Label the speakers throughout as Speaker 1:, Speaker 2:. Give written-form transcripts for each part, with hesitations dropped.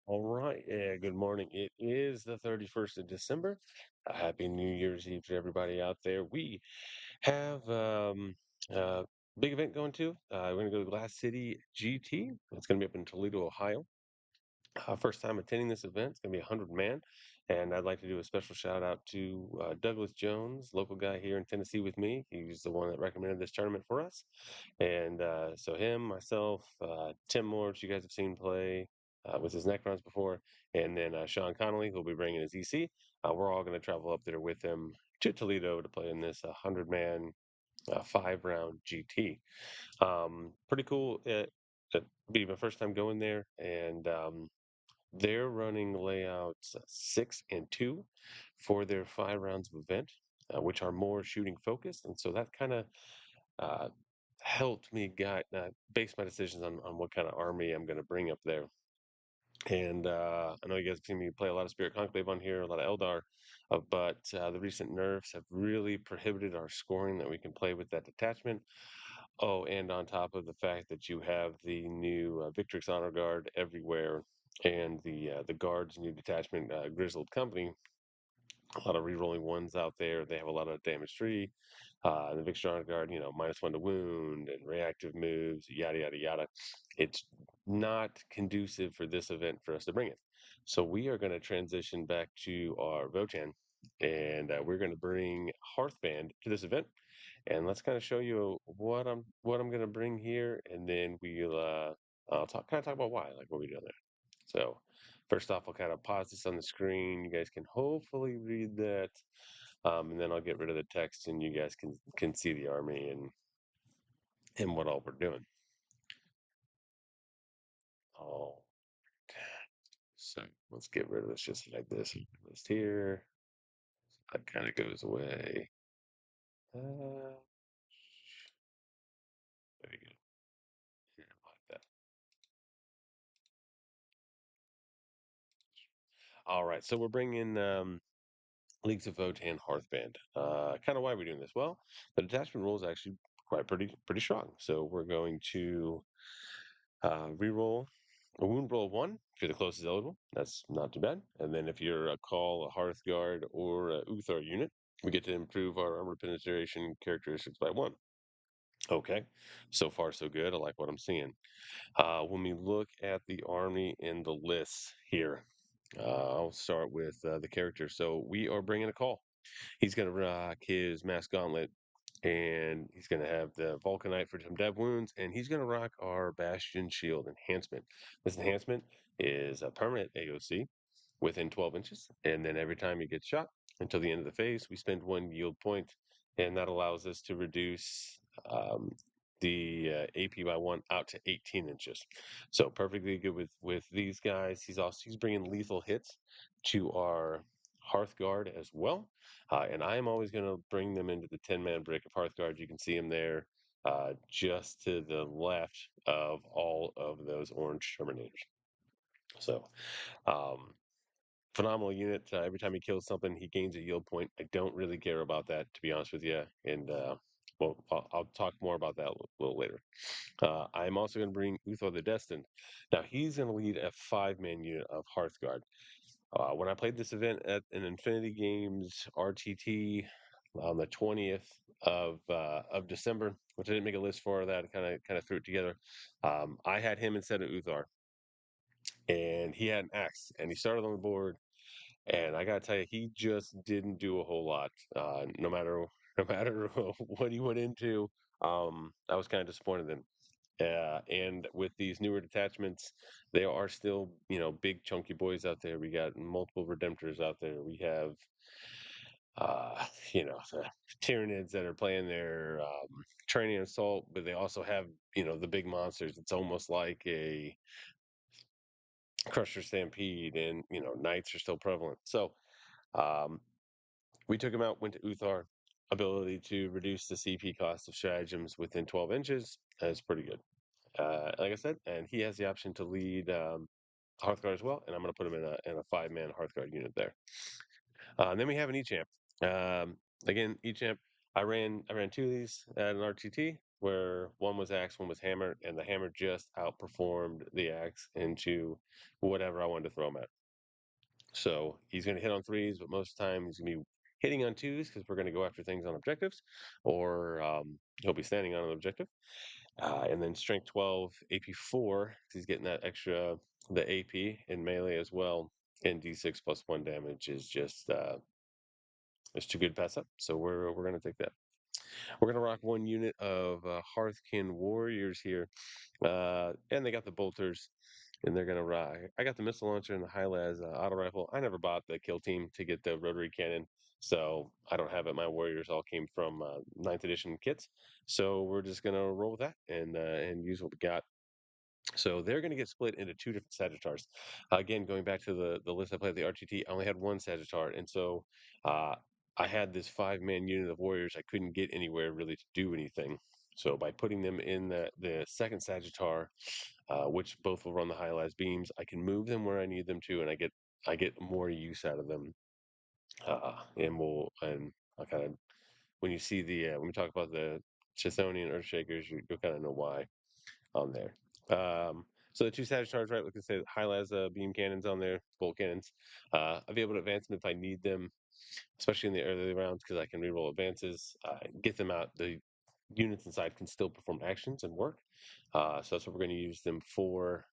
Speaker 1: All right. Yeah, good morning. It is the 31st of December. Happy New Year's Eve to everybody out there. We have a big event going to. We're going to go to Glass City GT. It's going to be up in Toledo, Ohio. First time attending this event. It's going to be 100 man. And I'd like to do a special shout out to Douglas Jones, local guy here in Tennessee with me. He's the one that recommended this tournament for us. And so him, myself, Tim Moore, which you guys have seen play with his Necrons before, and then Sean Connolly, who'll be bringing his EC. We're all going to travel up there with him to Toledo to play in this 100-man 5-round GT. Pretty cool. It'll be my first time going there, and they're running layouts 6 and 2 for their 5 rounds of event, which are more shooting focused, and so that kind of uh, helped me base my decisions on what kind of army I'm going to bring up there. And I know you guys have seen me play a lot of Spirit Conclave on here, a lot of Eldar, but the recent nerfs have really prohibited our scoring that we can play with that detachment. Oh, and on top of the fact that you have the new Victrix Honor Guard everywhere, and the Guard's new detachment, Grizzled Company, a lot of rerolling ones out there. They have a lot of damage three. The Victor Honor Guard, -1 to wound and reactive moves, yada yada yada. It's not conducive for this event for us to bring it. So we are going to transition back to our Votan, and we're going to bring Hearthband to this event. And let's kind of show you what I'm going to bring here, and then I'll talk about why, like what we do there. So first off, I'll kind of pause this on the screen. You guys can hopefully read that, and then I'll get rid of the text, and you guys can see the army and what all we're doing. Oh, so let's get rid of this just like this. List here. That kind of goes away. There you go. Here, like that. All right, so we're bringing Leagues of Votann Hearthband. Kind of why we're doing this? Well, the detachment rule is actually quite pretty strong. So we're going to reroll a wound roll 1 if you're the closest eligible. That's not too bad. And then if you're a Call, a Hearthguard, or a Uthar unit, we get to improve our armor penetration characteristics by 1. Okay, so far so good. I like what I'm seeing. When we look at the army in the lists here, I'll start with the character. So we are bringing a Call. He's going to rock his Mass Gauntlet, and he's going to have the Vulcanite for some dev wounds, and he's going to rock our Bastion Shield enhancement. This enhancement is a permanent AOC within 12 inches, and then every time he gets shot until the end of the phase, we spend 1 yield point, and that allows us to reduce the AP by 1 out to 18 inches. So perfectly good with these guys. He's bringing lethal hits to our Hearthguard as well. And I am always going to bring them into the 10-man break of Hearthguard. You can see them there just to the left of all of those orange Terminators. So, um, phenomenal unit. Every time he kills something, he gains a yield point. I don't really care about that, to be honest with you. And, well, I'll talk more about that a little later. I'm also going to bring Uthor the Destined. Now, he's going to lead a 5-man unit of Hearthguard. When I played this event at an Infinity Games RTT on the 20th of December, which I didn't make a list for that, kind of threw it together. I had him instead of Uthar, and he had an axe, and he started on the board. And I gotta tell you, he just didn't do a whole lot. No matter no matter what he went into, I was kind of disappointed in him. And with these newer detachments, they are still, big chunky boys out there. We got multiple Redemptors out there. We have, uh, the Tyranids that are playing their training assault, but they also have, the big monsters. It's almost like a Crusher Stampede, and Knights are still prevalent. So um, we took him out, went to Uthar. Ability to reduce the CP cost of stratagems within 12 inches is pretty good. Like I said, and he has the option to lead Hearthguard as well, and I'm going to put him in a 5-man Hearthguard unit there. And then we have an Echamp. Again, Echamp, I ran two of these at an RTT where one was axe, one was hammer, and the hammer just outperformed the axe into whatever I wanted to throw him at. So he's going to hit on threes, but most of the time he's going to be hitting on twos because we're going to go after things on objectives, or he'll be standing on an objective. And then strength 12, AP 4, 'cause he's getting that extra, the AP in melee as well. And D6 plus 1 damage is just it's too good to pass up. So we're going to take that. We're going to rock one unit of Hearthkin Warriors here. And they got the bolters, and they're gonna ride. I got the missile launcher and the high las auto rifle. I never bought the kill team to get the rotary cannon, so I don't have it. My warriors all came from ninth edition kits, so we're just gonna roll with that and use what we got. So they're going to get split into two different Sagittars. Again, going back to the list I played at the RTT, I only had one Sagittar, and so uh, I had this 5-man unit of warriors. I couldn't get anywhere really to do anything. So by putting them in the second Sagittar, which both will run the high las beams, I can move them where I need them to, and I get more use out of them. And I'll kind of when you see the when we talk about the Chthonian Earthshakers, you'll kind of know why on there. So the two Sagittars, right? We can say high las beam cannons on there, bolt cannons. I'll be able to advance them if I need them, especially in the early rounds because I can reroll advances, get them out. The units inside can still perform actions and work. So that's what we're going to use them for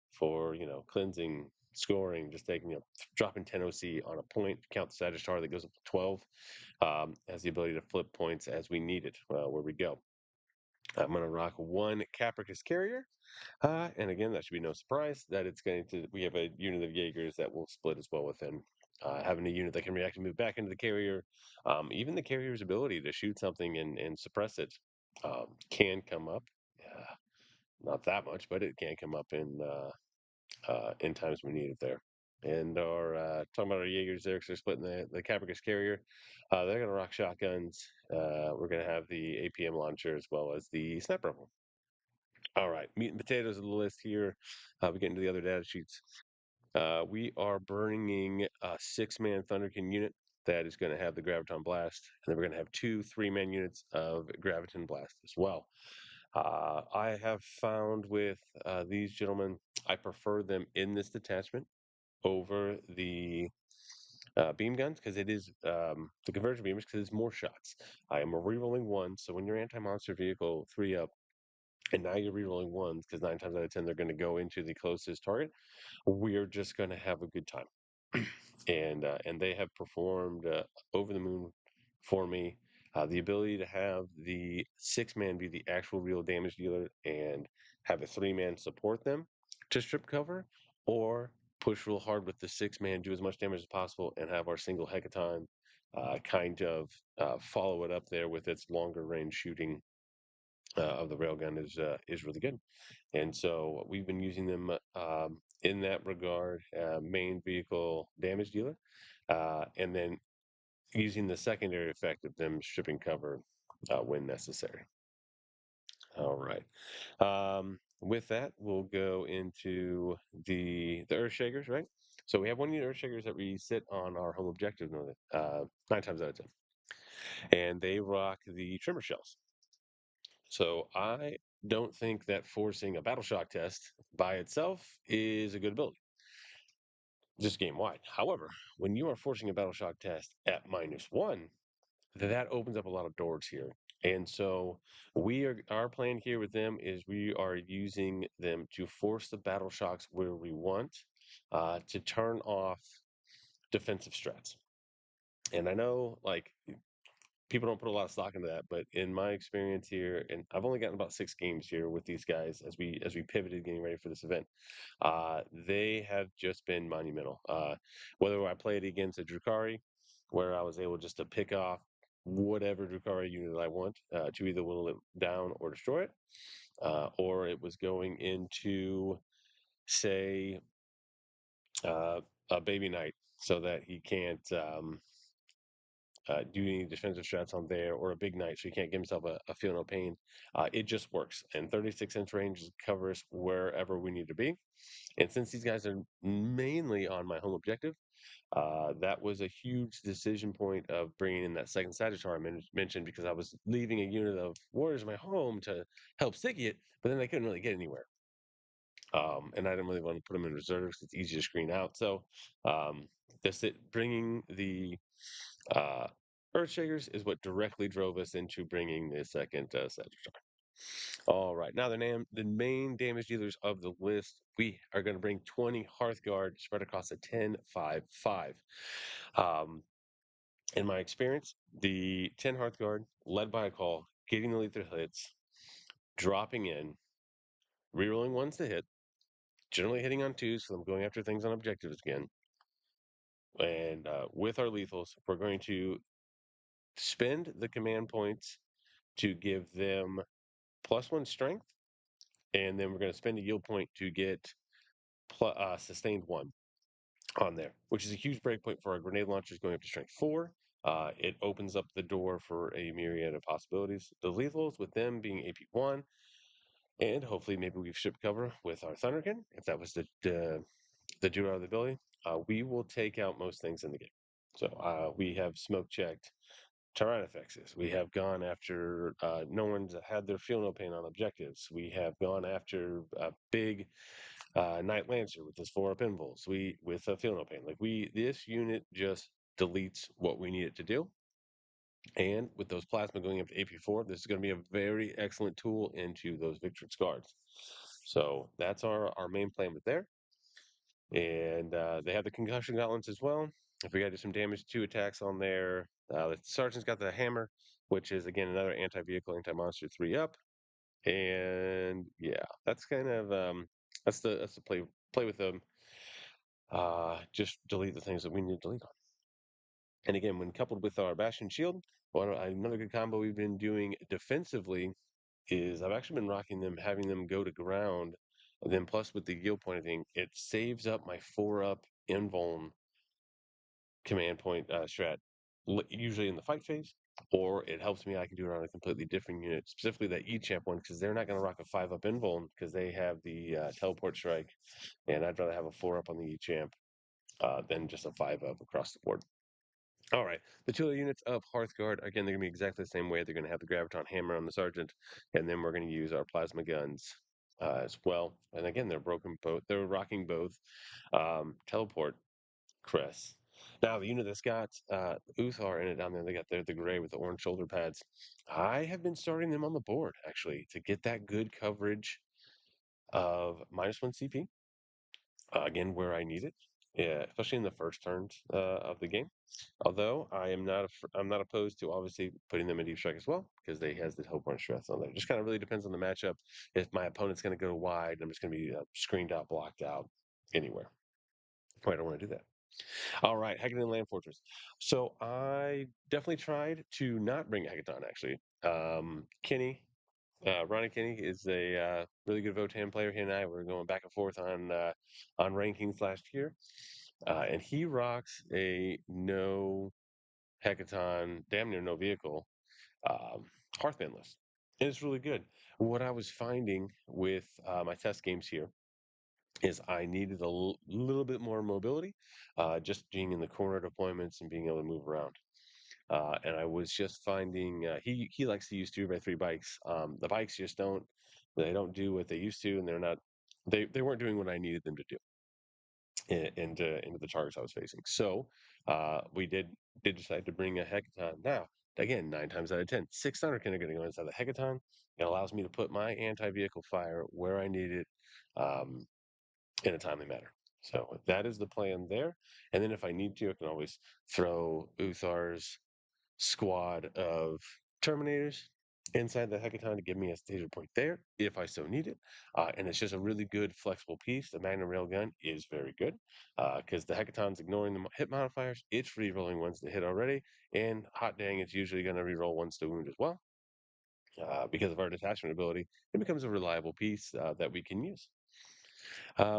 Speaker 1: cleansing, scoring, just taking dropping 10 OC on a point. Count the Sagittar that goes up to 12. Has the ability to flip points as we need it where we go. I'm going to rock one Capricus Carrier. And again, that should be no surprise that it's going to. We have a unit of Jaegers that will split as well within. Having a unit that can react and move back into the carrier, even the carrier's ability to shoot something and suppress it can come up. Not that much, but it can come up in times we need it there. And our talking about our Jaegers there, because they're splitting the Capricus carrier. They're going to rock shotguns. We're going to have the APM launcher as well as the sniper rifle. All right, meat and potatoes of the list here. We get into the other data sheets. We are bringing a 6-man Thunderkin unit that is going to have the Graviton Blast, and then we're going to have two 3-man units of Graviton Blast as well. I have found with these gentlemen, I prefer them in this detachment over the beam guns because it is the conversion beamers because it's more shots. I am a rerolling one, so when your anti-monster vehicle 3-up and now you're rerolling ones because 9 times out of 10 they're going to go into the closest target. We're just going to have a good time, and they have performed over the moon for me. The ability to have the 6-man be the actual real damage dealer and have a 3-man support them to strip cover, or push real hard with the 6-man, do as much damage as possible, and have our single Hecaton kind of follow it up there with its longer range shooting of the railgun is really good. And so we've been using them in that regard, main vehicle damage dealer, and then using the secondary effect of them stripping cover when necessary. All right. With that, we'll go into the Earthshakers, right? So we have one unit Earthshakers that we sit on our home objective 9 times out of 10, and they rock the trimmer shells. So I don't think that forcing a battle shock test by itself is a good ability, just game wide. However, when you are forcing a battle shock test at -1, that opens up a lot of doors here. And so our plan here with them is we are using them to force the battle shocks where we want to turn off defensive strats. And I know like people don't put a lot of stock into that, but in my experience here, and I've only gotten about 6 games here with these guys as we pivoted getting ready for this event. They have just been monumental. Whether I played against a Drukari, where I was able just to pick off whatever Drukari unit I want to either whittle it down or destroy it, or it was going into, say, uh, a baby knight so that he can't do any defensive strats on there, or a big knight, so he can't give himself a feel no pain. It just works. And 36-inch range covers wherever we need to be. And since these guys are mainly on my home objective, that was a huge decision point of bringing in that second Sagittar mentioned, because I was leaving a unit of warriors in my home to help Siggy it, but then I couldn't really get anywhere. And I didn't really want to put them in reserves. It's easy to screen out. So um, bringing the uh, Earthshakers is what directly drove us into bringing the second Sagittar. All right, now the main damage dealers of the list, we are going to bring 20 Hearthguard spread across a 10-5-5. Um, in my experience, the 10 Hearthguard, led by a call, getting the lethal hits, dropping in, rerolling ones to hit, generally hitting on twos, so I'm going after things on objectives again. And with our lethals, we're going to spend the command points to give them +1 strength, and then we're going to spend a yield point to get sustained 1 on there, which is a huge breakpoint for our grenade launchers going up to strength 4. It opens up the door for a myriad of possibilities. The lethals, with them being AP1, and hopefully maybe we've ship cover with our Thunderkin, if that was the duo of the ability, we will take out most things in the game. So we have smoke checked Tyrannifexes. We have gone after no one's had their feel no pain on objectives. We have gone after a big Knight Lancer with his 4-up invuls. We with a feel no pain. Like this unit just deletes what we need it to do. And with those plasma going up to AP4, this is going to be a very excellent tool into those Victrix guards. So that's our main plan with there. And they have the concussion gauntlets as well. If we got to do some damage, 2 attacks on there. The sergeant's got the hammer, which is again another anti-vehicle, anti-monster 3-up. And yeah, that's kind of that's the play with them. Just delete the things that we need to delete on. And again, when coupled with our Bastion Shield, another good combo we've been doing defensively is I've actually been rocking them, having them go to ground. And then plus with the yield point thing, it saves up my 4-up invuln command point strat, usually in the fight phase, or it helps me. I can do it on a completely different unit, specifically that E-Champ one, because they're not going to rock a 5-up invuln because they have the teleport strike, and I'd rather have a 4-up on the E-Champ than just a 5-up across the board. All right, the 2 other units of Hearthguard, again, they're going to be exactly the same way. They're going to have the Graviton Hammer on the Sergeant, and then we're going to use our Plasma Guns as well. And again, they're rocking both teleport Chris. Now, the unit that's got Uthar in it down there, they got the gray with the orange shoulder pads. I have been starting them on the board, actually, to get that good coverage of -1 CP, again, where I need it, yeah, especially in the first turns of the game. Although I'm not opposed to obviously putting them in deep strike as well, because they has the Hellborn stress on there. Just kind of really depends on the matchup. If my opponent's going to go wide, I'm just going to be screened out, blocked out anywhere. I don't want to do that. All right, Hekaton Land Fortress. So I definitely tried to not bring Hekaton, actually. Kenny, Ronnie Kenny is a really good Votann player. He and I were going back and forth on rankings last year. And he rocks a no Hekaton, damn near no vehicle, um, Hearthband list. And it's really good. What I was finding with my test games here is I needed a little bit more mobility, just being in the corner deployments and being able to move around. And I was just finding he likes to use 2x3 bikes. The bikes just they don't do what they used to, and they weren't doing what I needed them to do into the targets I was facing. So we did decide to bring a Hecaton. Now, again, 9 times out of 10, 600 are going to go inside the Hecaton. It allows me to put my anti-vehicle fire where I need it. In a timely manner. So that is the plan there. And then if I need to, I can always throw Uthar's squad of Terminators inside the Hecaton to give me a stager point there if I so need it. And it's just a really good flexible piece. The Magnum Railgun is very good because the Hecaton's ignoring the hit modifiers. It's re-rolling ones to hit already. And hot dang, it's usually going to re-roll ones to wound as well. Because of our detachment ability, it becomes a reliable piece that we can use.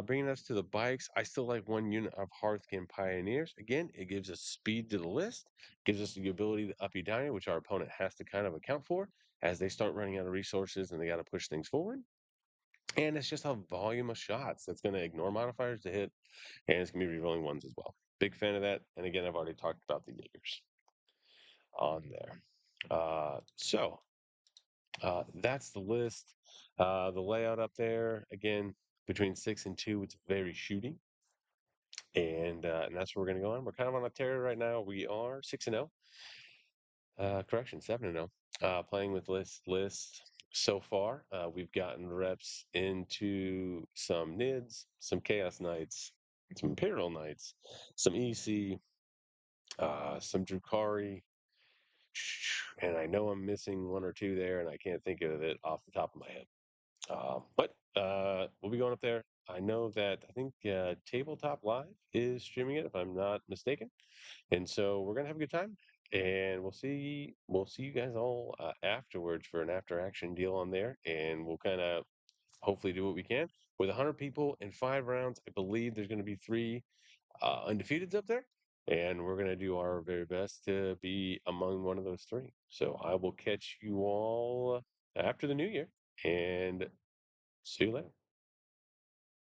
Speaker 1: Bringing us to the bikes, I still like one unit of Hearthskin Pioneers. Again, it gives us speed to the list, gives us the ability to up you down you, which our opponent has to kind of account for as they start running out of resources and they got to push things forward. And it's just a volume of shots that's going to ignore modifiers to hit, and it's going to be rerolling ones as well. Big fan of that. And again, I've already talked about the Jaegers on there. That's the list. The layout up there, again, between 6 and 2, it's very shooty. And that's where we're going to go on. We're kind of on a tear right now. We are 6-0. Correction, 7-0. Playing with list so far. We've gotten reps into some Nids, some Chaos Knights, some Imperial Knights, some EC, some Drukari, and I know I'm missing one or two there, and I can't think of it off the top of my head. But we'll be going up there. I know that I think Tabletop Live is streaming it, if I'm not mistaken. And so we're gonna have a good time, and we'll see you guys all afterwards for an after action deal on there, and we'll kind of hopefully do what we can with 100 people in 5 rounds. I believe there's going to be three undefeateds up there, and we're going to do our very best to be among one of those three. So I will catch you all after the new year, and see you later.